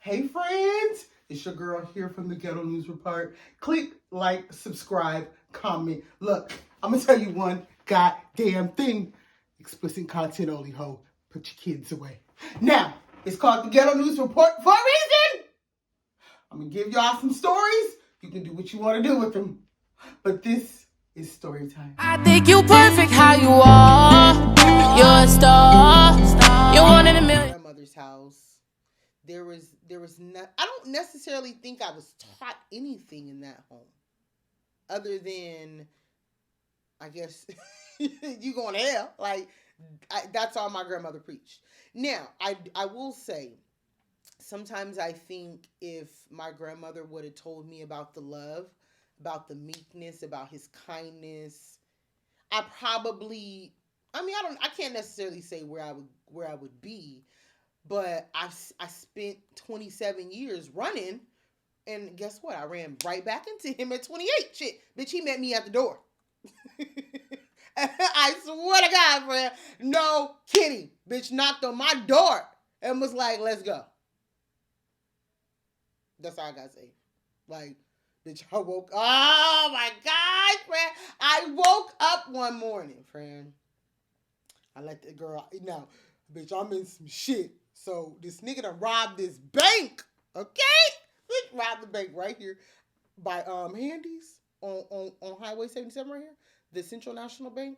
Hey friends, it's your girl here from the Ghetto News Report. Click like, subscribe, comment. Look, I'm gonna tell you one goddamn thing. Explicit content only, ho. Put your kids away. Now, it's called the Ghetto News Report for a reason. I'm gonna give y'all some stories. You can do what you want to do with them. But this is story time. I think you perfect how you are. You're a star. You're one in a million. Grandmother's house. There was not. I don't necessarily think I was taught anything in that home, other than, I guess, you going to hell. Like, that's all my grandmother preached. Now, I will say, sometimes I think if my grandmother would have told me about the love, about the meekness, about his kindness, I probably, I can't necessarily say where I would be, but I spent 27 years running, and guess what? I ran right back into him at 28. Shit, bitch, he met me at the door. I swear to God, friend, no kidding. Bitch knocked on my door and was like, let's go. That's all I gotta say. Like, bitch, I woke, oh my God, friend. I woke up one morning, friend. I let the girl, now, bitch, I'm in some shit. So this nigga done robbed this bank, okay? Bitch, robbed the bank right here by Handy's on Highway 77 right here, the Central National Bank.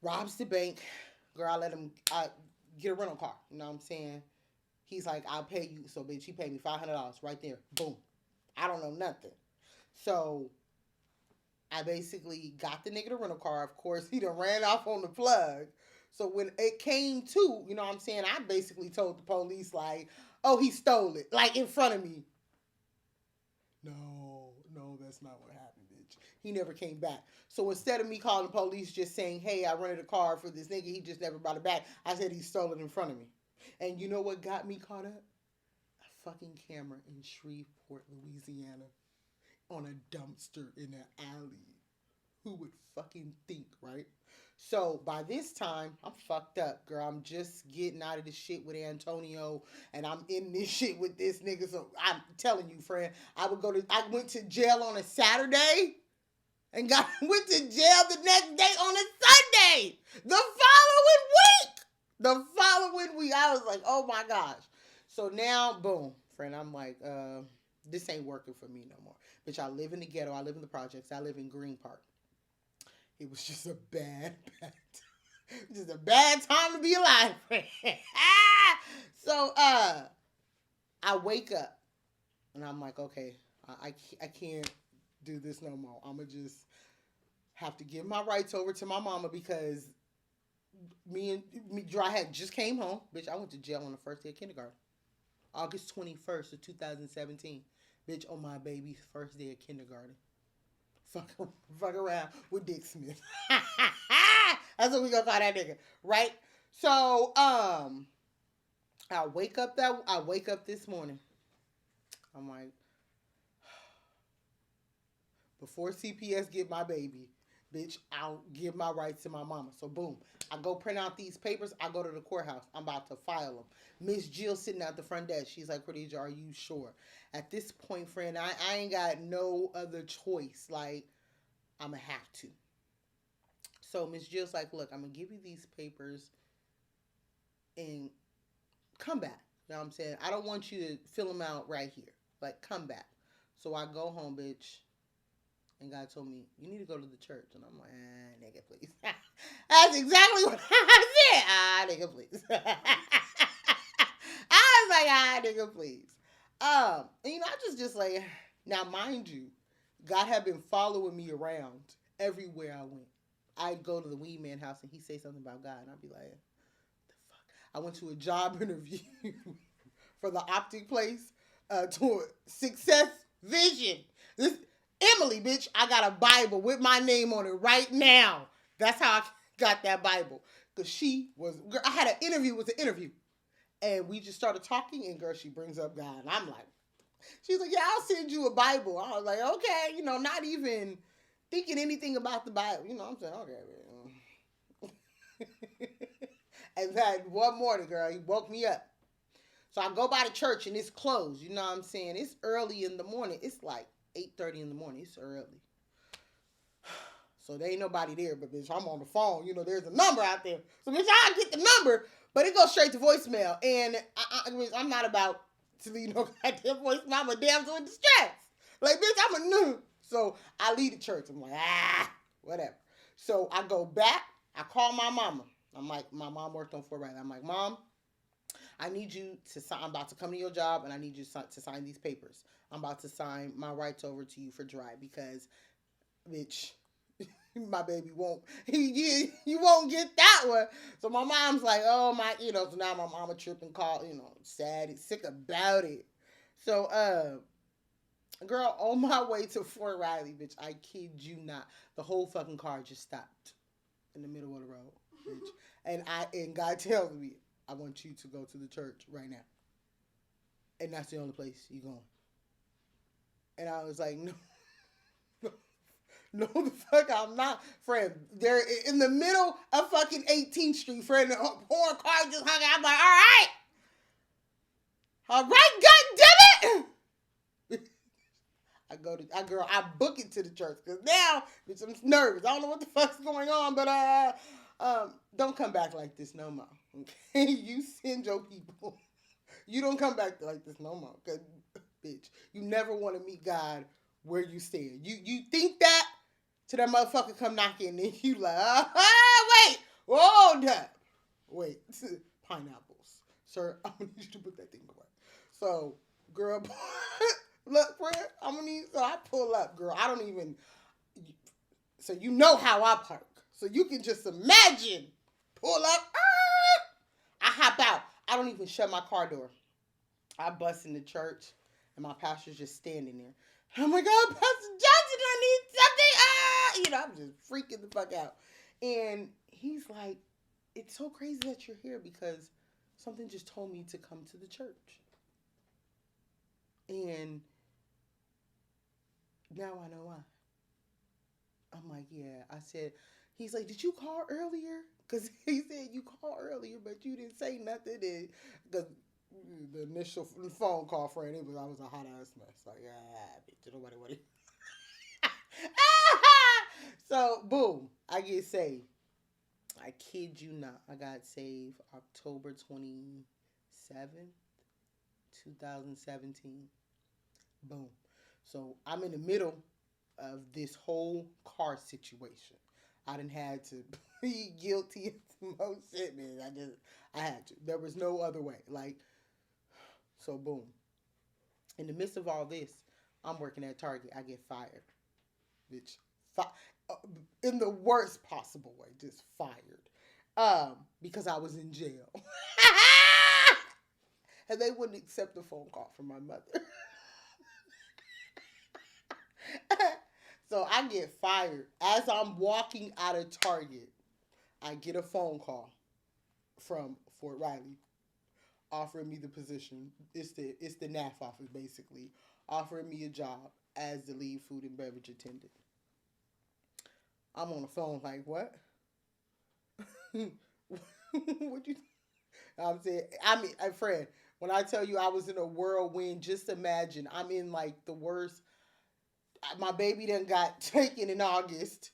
Robs the bank. Girl, I let him get a rental car. You know what I'm saying? He's like, I'll pay you. So, bitch, he paid me $500 right there. Boom. I don't know nothing. So, I basically got the nigga the rental car. Of course, he done ran off on the plug. So, when it came to, you know what I'm saying, I basically told the police, like, oh, he stole it. Like, in front of me. No, that's not what happened, bitch. He never came back. So instead of me calling the police just saying, hey, I rented a car for this nigga, he just never brought it back, I said he stole it in front of me. And you know what got me caught up? A fucking camera in Shreveport, Louisiana, on a dumpster in an alley. Who would fucking think, right? So by this time, I'm fucked up, girl. I'm just getting out of this shit with Antonio, and I'm in this shit with this nigga. So I'm telling you, friend, I went to jail on a Saturday, and went to jail the next day on a Sunday. The following week, I was like, oh my gosh. So now, boom, friend, I'm like, this ain't working for me no more. Bitch, I live in the ghetto. I live in the projects. I live in Green Park. It was just a bad just a bad time to be alive. So I wake up and I'm like, okay, I can't do this no more. I'm gonna just have to give my rights over to my mama, because me Dry had just came home. Bitch, I went to jail on the first day of kindergarten, August 21st of 2017. Bitch, on my baby's first day of kindergarten. Fuck around with Dick Smith. That's what we gonna call that nigga, right? So, I wake up this morning. I'm like, before CPS get my baby, bitch, I'll give my rights to my mama. So boom, I go print out these papers. I go to the courthouse. I'm about to file them. Miss Jill sitting at the front desk. She's like, Khadijah, are you sure? At this point, friend, I ain't got no other choice. Like, I'm going to have to. So Miss Jill's like, look, I'm going to give you these papers and come back. You know what I'm saying? I don't want you to fill them out right here. Like, come back. So I go home, bitch. And God told me, you need to go to the church. And I'm like, nigga, please. That's exactly what I said. Nigga, please. I was like, nigga, please. And you know, I just like, now mind you, God had been following me around everywhere I went. I'd go to the weed man house and he'd say something about God. And I'd be like, what the fuck? I went to a job interview for the optic place, to Success Vision. Emily, bitch, I got a Bible with my name on it right now. That's how I got that Bible. Because I had an interview with the interview. And we just started talking, and girl, she brings up God. And I'm like, she's like, yeah, I'll send you a Bible. I was like, okay, not even thinking anything about the Bible. I'm saying, okay. And then one morning, girl, he woke me up. So I go by the church and it's closed. You know what I'm saying? It's early in the morning. It's like 8:30 in the morning. It's early. So there ain't nobody there, but bitch, I'm on the phone. You know, there's a number out there. So bitch, I get the number, but it goes straight to voicemail. And I'm not about to leave no goddamn voicemail. I'm a damsel in distress. Like, bitch, I'm a new. So I leave the church. I'm like, whatever. So I go back. I call my mama. I'm like, my mom worked on Fort Riley. I'm like, Mom, I need you to sign. I'm about to come to your job, and I need you to sign these papers. I'm about to sign my rights over to you for dry because, bitch, my baby won't. You won't get that one. So my mom's like, oh my, So now my mama tripping, sad, sick about it. So girl, on my way to Fort Riley, bitch, I kid you not, the whole fucking car just stopped in the middle of the road, bitch. And God tells me, I want you to go to the church right now. And that's the only place you're going. And I was like, no, the fuck, I'm not. Friend, they're in the middle of fucking 18th Street, friend. The poor car just hung out. I'm like, all right, God damn it. I book it to the church. Because now, bitch, I'm nervous. I don't know what the fuck's going on, but don't come back like this no more. Okay? You send your people. You don't come back like this no more. Because, bitch, you never want to meet God where you stand. You think that till that motherfucker come knocking and you like, wait, hold up. Wait, pineapples. Sir, I'm going to need you to put that thing away. So, girl, look, friend, so I pull up, girl. I don't even, so you know how I park. So you can just imagine, pull up, I hop out. I don't even shut my car door. I bust in the church, and my pastor's just standing there. I'm like, oh, Pastor Johnson, I need something. I'm just freaking the fuck out. And he's like, it's so crazy that you're here because something just told me to come to the church. And now I know why. I'm like, yeah. I said, he's like, did you call earlier? Because he said you called earlier, but you didn't say nothing. Because the initial phone call, friend, I was a hot ass mess. Like, bitch, nobody want it. So, boom, I get saved. I kid you not. I got saved October 27th, 2017. Boom. So, I'm in the middle of this whole car situation. I done had to plead guilty to most shit, man. I had to. There was no other way. Like, so boom. In the midst of all this, I'm working at Target. I get fired. Bitch. In the worst possible way. Just fired. Because I was in jail. And they wouldn't accept a phone call from my mother. So I get fired. As I'm walking out of Target, I get a phone call from Fort Riley offering me the position. It's the NAF office, basically, offering me a job as the lead food and beverage attendant. I'm on the phone like, what? What you? I'm saying, friend, when I tell you I was in a whirlwind, just imagine I'm in like the worst. My baby done got taken in August.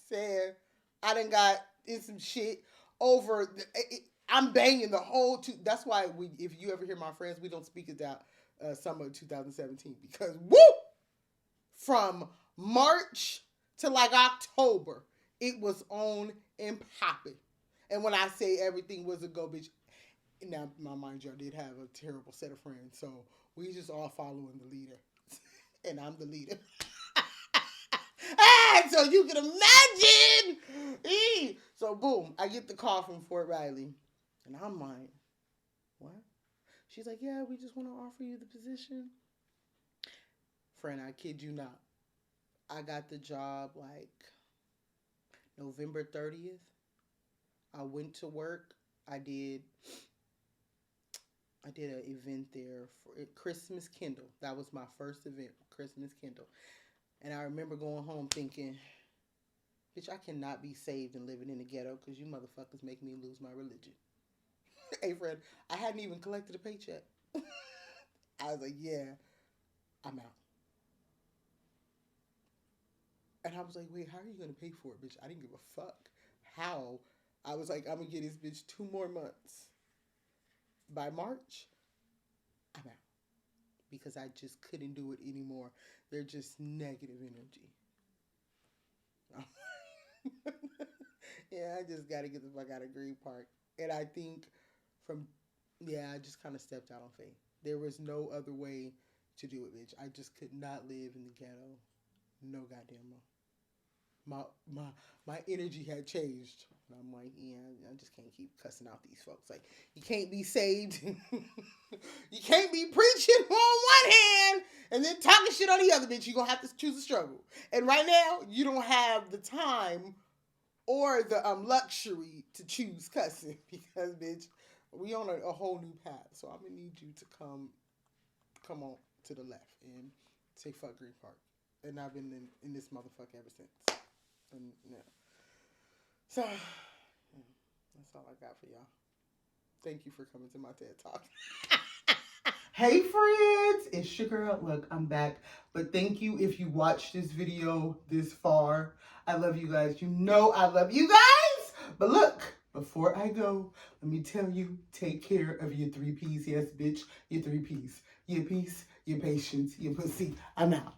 Saying I done got in some shit over. I'm banging the whole. That's why if you ever hear my friends, we don't speak about summer of 2017 because woo, from March to like October, it was on and popping. And when I say everything was a go, bitch. Now, mind you, I did have a terrible set of friends, so we just all following the leader. And I'm the leader. So you can imagine. So boom, I get the call from Fort Riley. And I'm like, what? She's like, yeah, we just want to offer you the position. Friend, I kid you not. I got the job like November 30th. I went to work. I did an event there for Christmas Kindle. That was my first event, Christmas Kindle. And I remember going home thinking, bitch, I cannot be saved and living in the ghetto because you motherfuckers make me lose my religion. Hey, friend, I hadn't even collected a paycheck. I was like, yeah, I'm out. And I was like, wait, how are you going to pay for it, bitch? I didn't give a fuck. How? I was like, I'm going to get this bitch 2 more months. By March, I'm out. Because I just couldn't do it anymore. They're just negative energy. Yeah, I just got to get the fuck out of Green Park. And I think from, yeah, I just kind of stepped out on faith. There was no other way to do it, bitch. I just could not live in the ghetto. No goddamn more. My energy had changed. And I'm like, yeah, I just can't keep cussing out these folks. Like, you can't be saved. You can't be preaching on one hand and then talking shit on the other, bitch. You're going to have to choose a struggle. And right now, you don't have the time or the luxury to choose cussing because, bitch, we on a whole new path. So I'm going to need you to come on to the left and say fuck Green Park. And I've been in this motherfucker ever since. And yeah. So, yeah, that's all I got for y'all. Thank you for coming to my TED Talk. Hey friends, it's your girl. Look, I'm back. But thank you if you watched this video this far. I love you guys. You know I love you guys. But look, before I go, let me tell you, take care of your 3 P's. Yes, bitch, your 3 P's. Your peace, your patience, your pussy. I'm out.